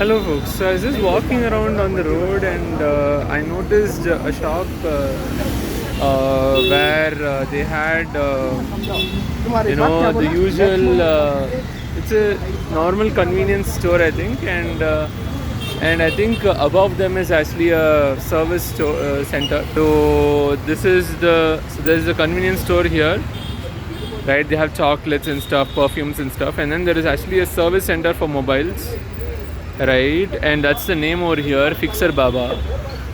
Hello folks, so I was just walking around on the road and I noticed a shop where they had the usual it's a normal convenience store, I think, and I think above them is actually a service center. So there's a convenience store here, right? They have chocolates and stuff, perfumes and stuff, and then there is actually a service center for mobiles, right? And that's the name over here, Fixer Baba.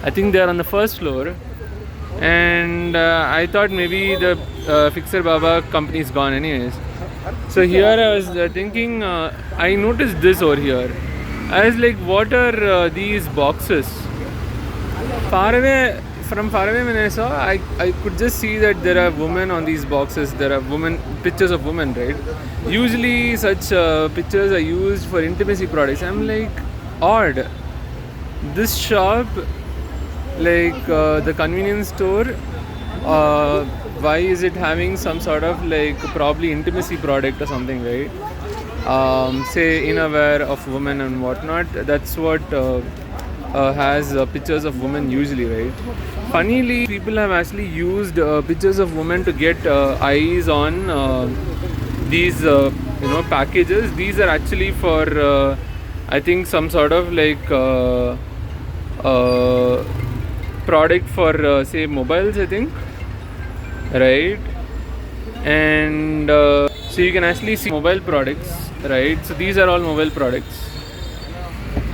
I think they are on the first floor, and I thought maybe the Fixer Baba company is gone anyways. So here I was thinking, I noticed this over here. I was like, what are these boxes? From far away when I saw, I could just see that there are women on these boxes. There are pictures of women, right? Usually such pictures are used for intimacy products. I'm like, odd. This shop, like the convenience store, why is it having some sort of like probably intimacy product or something, right? Say innerwear of women and whatnot. That's what has pictures of women usually, right? Funnily, people have actually used pictures of women to get eyes on these packages. These are actually for I think some sort of like product for say mobiles, I think, right? And so you can actually see mobile products, right? So these are all mobile products,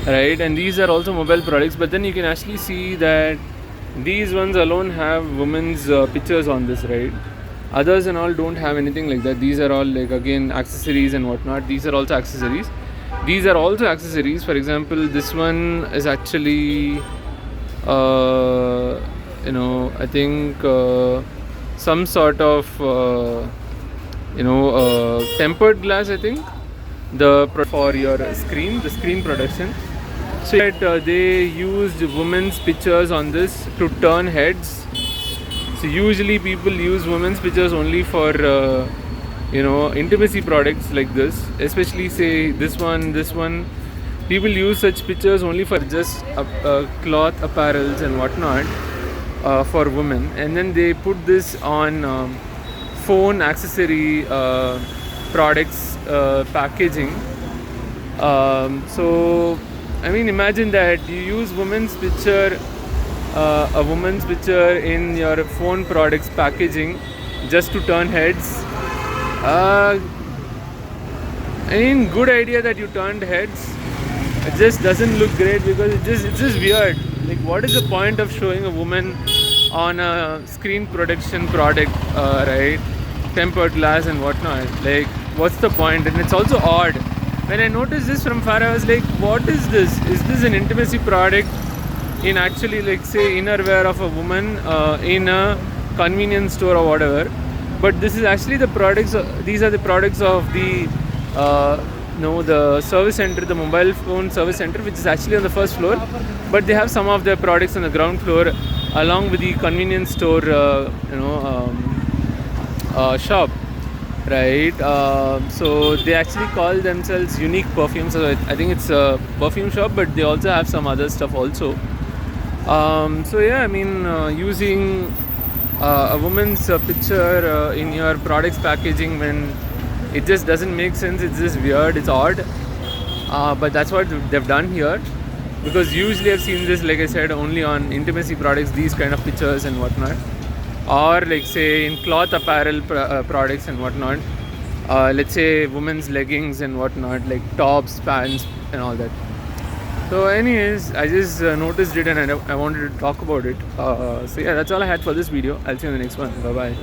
right? And these are also mobile products, but then you can actually see that these ones alone have women's pictures on this, right? Others and all don't have anything like that. These are all like, again, accessories and whatnot. These are also accessories. These are also accessories. For example, this one is actually I think some sort of tempered glass, I think, for your the screen protection. So that they used women's pictures on this to turn heads. So usually people use women's pictures only for intimacy products like this, especially say this one. People use such pictures only for just cloth apparels and whatnot for women, and then they put this on phone accessory products packaging. So I mean, imagine that you use a woman's picture in your phone products packaging just to turn heads. I mean, good idea that you turned heads. It just doesn't look great because it's just weird. Like, what is the point of showing a woman on a screen protection product, right? Tempered glass and whatnot. Like, what's the point? And it's also odd. When I noticed this from far, I was like, what is this? Is this an intimacy product in actually, like, say, innerwear of a woman in a convenience store or whatever? But this is actually the products, these are the products of the the service center, the mobile phone service center, which is actually on the first floor. But they have some of their products on the ground floor along with the convenience store, shop. Right, so they actually call themselves Unique Perfumes. So I think it's a perfume shop, but they also have some other stuff also. So yeah, I mean, using a woman's picture in your products packaging when it just doesn't make sense. It's just weird. It's odd. But that's what they've done here, because usually I've seen this, like I said, only on intimacy products. These kind of pictures and whatnot. Or like say in cloth apparel products and whatnot, let's say women's leggings and whatnot, like tops, pants and all that. So anyways, I just noticed it and I wanted to talk about it. So yeah, that's all I had for this video. I'll see you in the next one. Bye bye.